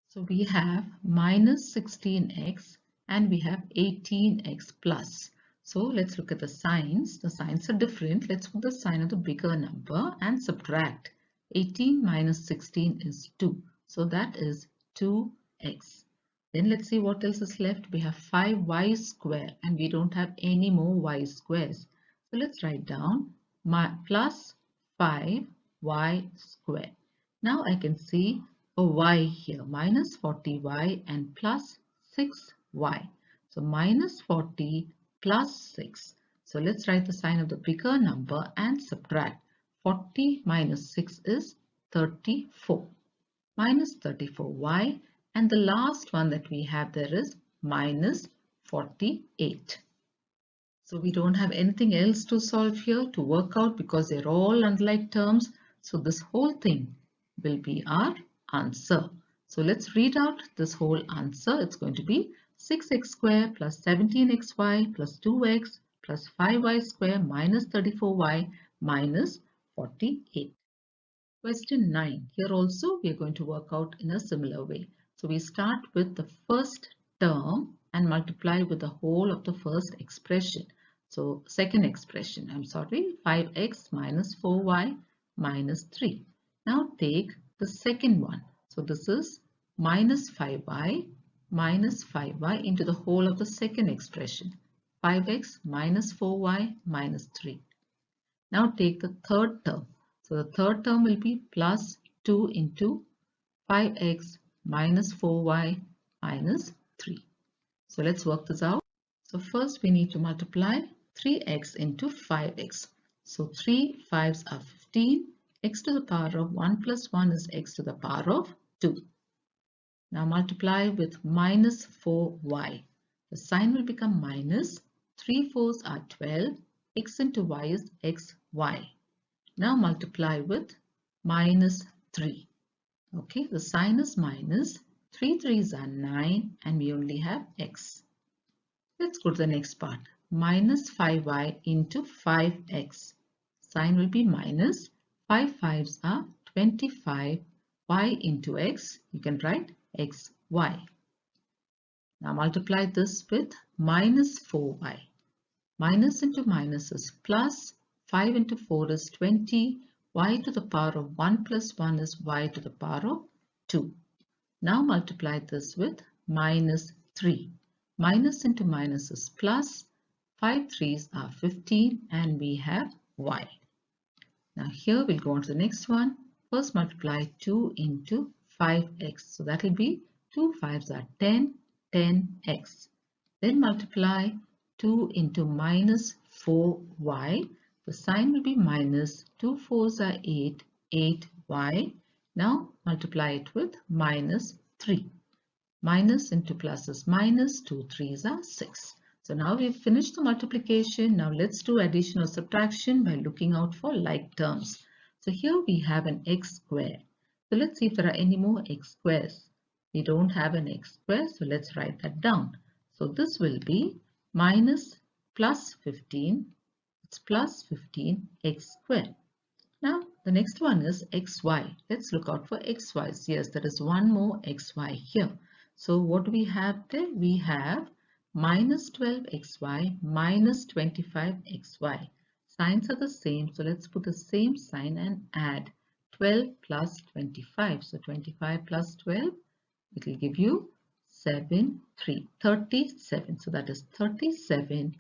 [SPEAKER 1] So we have minus 16x and we have 18x plus. So let's look at the signs. The signs are different. Let's put the sign of the bigger number and subtract. 18 minus 16 is 2. So that is 2x. Then let's see what else is left. We have 5y square and we don't have any more y squares. So let's write down plus 5y square. Now I can see a y here, minus 40y and plus 6y. So minus 40 plus 6. So let's write the sign of the bigger number and subtract. 40 minus 6 is 34. Minus 34y, and the last one that we have there is minus 48. So we don't have anything else to solve here to work out because they're all unlike terms. So this whole thing will be our answer. So let's read out this whole answer. It's going to be 6x square plus 17xy plus 2x plus 5y square minus 34y minus 48. Question 9. Here also we are going to work out in a similar way. So we start with the first term and multiply with the whole of the first expression. So second expression, 5x minus 4y minus 3. Now take the second one. So this is minus 5y into the whole of the second expression. 5x minus 4y minus 3. Now take the third term. So the third term will be plus 2 into 5x minus 4y minus 3. So let's work this out. So first we need to multiply 3x into 5x. So 3 5s are 15. X to the power of 1 plus 1 is x to the power of 2. Now multiply with minus 4y. The sign will become minus. 3 4s are 12. X into y is xy. Now multiply with minus 3. Okay, the sign is minus. 3 3s are 9 and we only have x. Let's go to the next part. Minus 5y into 5x. Sign will be minus. 5 5s are 25. Y into x, you can write xy. Now multiply this with minus 4y. Minus into minus is plus. 5 into 4 is 20. Y to the power of 1 plus 1 is y to the power of 2. Now multiply this with minus 3. Minus into minus is plus. 5 3s are 15 and we have y. Now here we'll go on to the next one. First multiply 2 into 5x. So that will be 2 5s are 10, 10x. Then multiply 2 into minus 4y. The sign will be minus. 2 4s are 8, 8y. Now multiply it with minus 3. Minus into plus is minus. 2 3s are 6. So now we've finished the multiplication. Now let's do addition or subtraction by looking out for like terms. So here we have an x square. So let's see if there are any more x squares. We don't have an x square, so let's write that down. So this will be minus plus 15. It's plus 15x squared. Now the next one is xy. Let's look out for xy's. Yes, there is one more xy here. So what do we have there? We have minus 12xy minus 25xy. Signs are the same, so let's put the same sign and add 12 plus 25. So 25 plus 12, it will give you 37. So that is 37xy.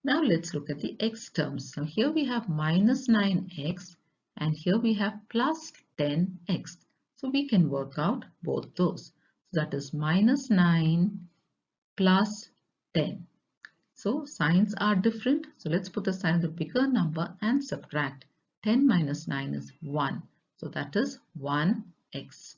[SPEAKER 1] Now let's look at the x terms. So here we have minus 9x and here we have plus 10x. So we can work out both those. So that is minus 9 plus 10. So signs are different. So let's put the sign of the bigger number and subtract. 10 minus 9 is 1. So that is 1x.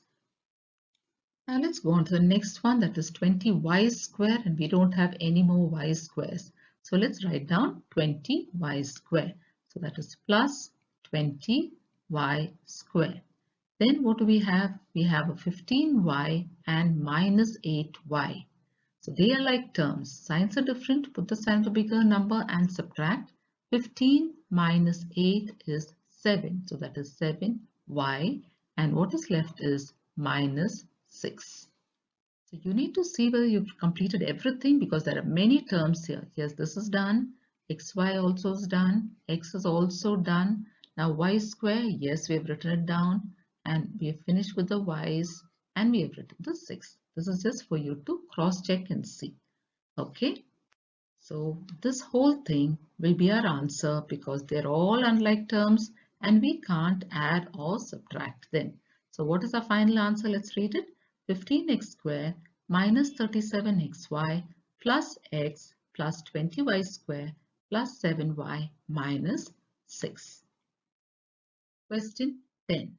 [SPEAKER 1] Now let's go on to the next one, that is 20y square, and we don't have any more y squares. So let's write down 20y square. So that is plus 20y square. Then what do we have? We have a 15y and minus 8y. So they are like terms. Signs are different. Put the sign of the bigger number and subtract. 15 minus 8 is 7. So that is 7y. And what is left is minus 6. So you need to see whether you've completed everything because there are many terms here. Yes, this is done. Xy also is done. X is also done. Now y square, yes, we have written it down. And we have finished with the y's and we have written the 6. This is just for you to cross check and see. Okay. So this whole thing will be our answer because they're all unlike terms and we can't add or subtract them. So what is our final answer? Let's read it. 15x square minus 37xy plus x plus 20y square plus 7y minus 6. Question 10.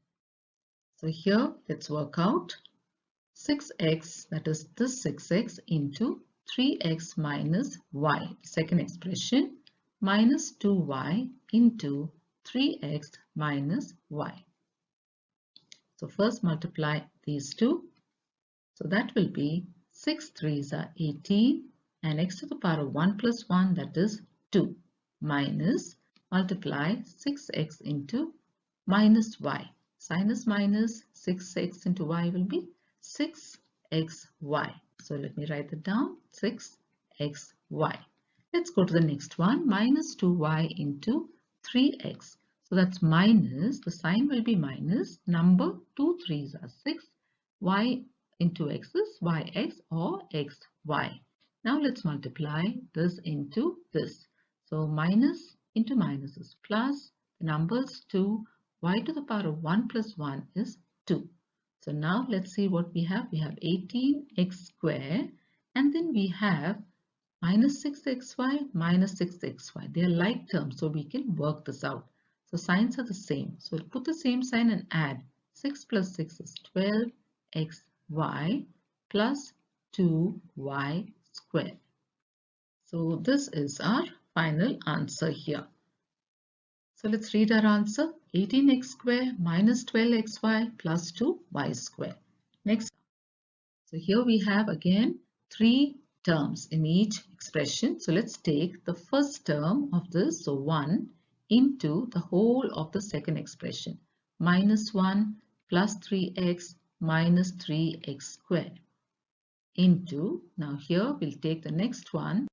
[SPEAKER 1] So here let's work out 6x, that is this 6x into 3x minus y, second expression, minus 2y into 3x minus y. So first multiply these two. So that will be 6 3s are 18 and x to the power of 1 plus 1, that is 2, minus multiply 6x into minus y. Sign is minus, 6x into y will be 6xy. So let me write it down, 6xy. Let's go to the next one, minus 2y into 3x. So that's minus, the sign will be minus, number 2 3s are 6, y into x is yx or xy. Now let's multiply this into this. So minus into minus is plus, the number is 2, y to the power of 1 plus 1 is 2. So now let's see what we have. We have 18x square and then we have minus 6xy minus 6xy. They are like terms, so we can work this out. So signs are the same. So we'll put the same sign and add. 6 plus 6 is 12xy plus 2y squared. So this is our final answer here. So let's read our answer. 18x square minus 12xy plus 2y square. Next. So here we have again 3 terms in each expression. So let's take the first term of this. So 1 into the whole of the second expression. Minus 1 plus 3x minus 3x squared. Into, now here we'll take the next one.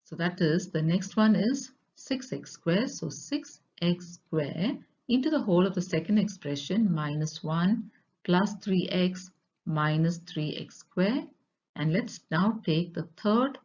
[SPEAKER 1] So that is, the next one is 6x square. So 6x square into the whole of the second expression, minus 1 plus 3x minus 3x square. And let's now take the third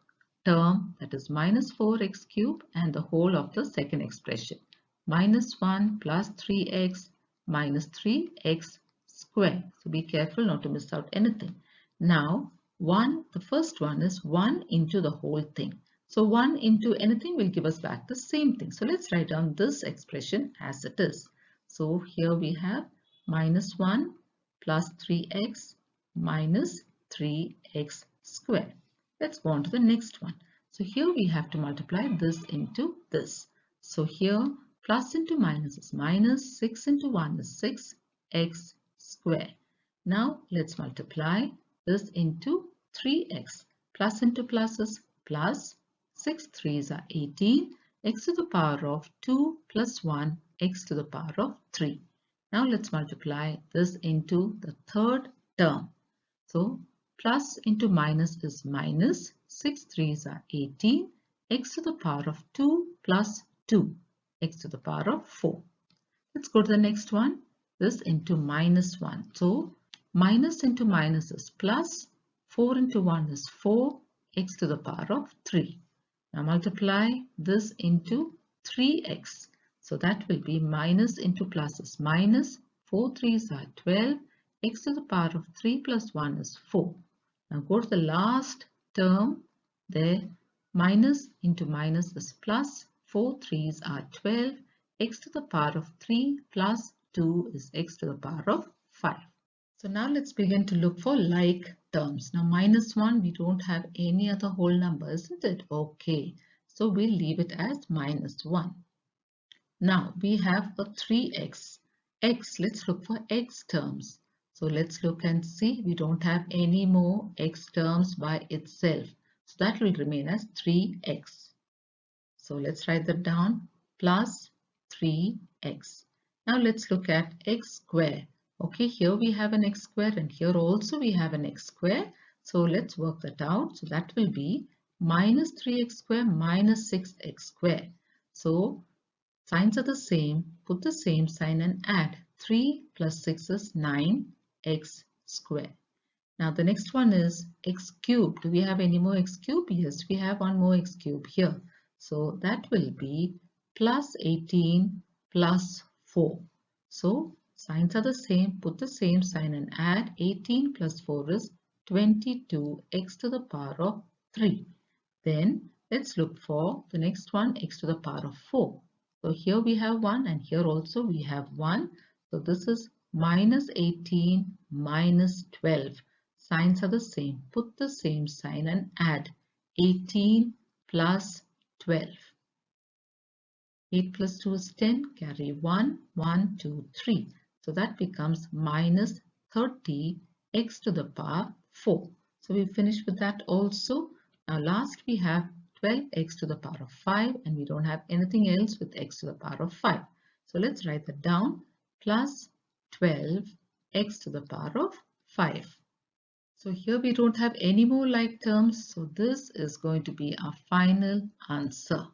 [SPEAKER 1] term, that is minus 4x cube, and the whole of the second expression. Minus 1 plus 3x minus 3x square. So be careful not to miss out anything. Now, the first one is 1 into the whole thing. So 1 into anything will give us back the same thing. So let's write down this expression as it is. So here we have minus 1 plus 3x minus 3x square. Let's go on to the next one. So here we have to multiply this into this. So here plus into minus is minus, 6 into 1 is 6x square. Now let's multiply this into 3x. Plus into plus is plus, 6 3s are 18, x to the power of 2 plus 1, x to the power of 3. Now let's multiply this into the third term. So plus into minus is minus, 6 3s are 18, x to the power of 2 plus 2, x to the power of 4. Let's go to the next one. This into minus 1. So minus into minus is plus, 4 into 1 is 4, x to the power of 3. Now multiply this into 3x. So that will be minus into plus is minus, 4 3s are 12, x to the power of 3 plus 1 is 4. Now go to the last term, there minus into minus is plus, 4 3s are 12, x to the power of 3 plus 2 is x to the power of 5. So now let's begin to look for like terms. Now minus 1, we don't have any other whole number, isn't it? Okay, so we'll leave it as minus 1. Now we have a 3x. Let's look for x terms. So let's look and see, we don't have any more x terms by itself. So that will remain as 3x. So let's write that down, plus 3x. Now let's look at x square. Okay, here we have an x square and here also we have an x square. So let's work that out. So that will be minus 3x square minus 6x square. So signs are the same, put the same sign and add. 3 plus 6 is 9x square. Now the next one is x cubed. Do we have any more x cube? Yes, we have one more x cube here. So that will be plus 18 plus 4. So signs are the same, put the same sign and add. 18 plus 4 is 22x to the power of 3. Then let's look for the next one, x to the power of 4. So here we have 1 and here also we have 1. So this is minus 18 minus 12. Signs are the same. Put the same sign and add. 18 plus 12. 8 plus 2 is 10. Carry 1. 1, 2, 3. So that becomes minus 30 x to the power 4. So we finished with that also. Now last we have 12x to the power of 5 and we don't have anything else with x to the power of 5. So let's write that down, plus 12x to the power of 5. So here we don't have any more like terms. So this is going to be our final answer.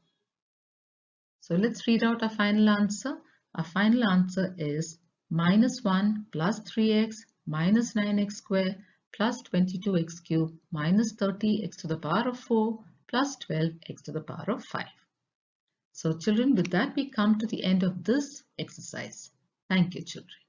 [SPEAKER 1] So let's read out our final answer. Our final answer is minus 1 plus 3x minus 9x square plus 22x cubed minus 30x to the power of 4 plus 12x to the power of 5. So children, with that we come to the end of this exercise. Thank you children.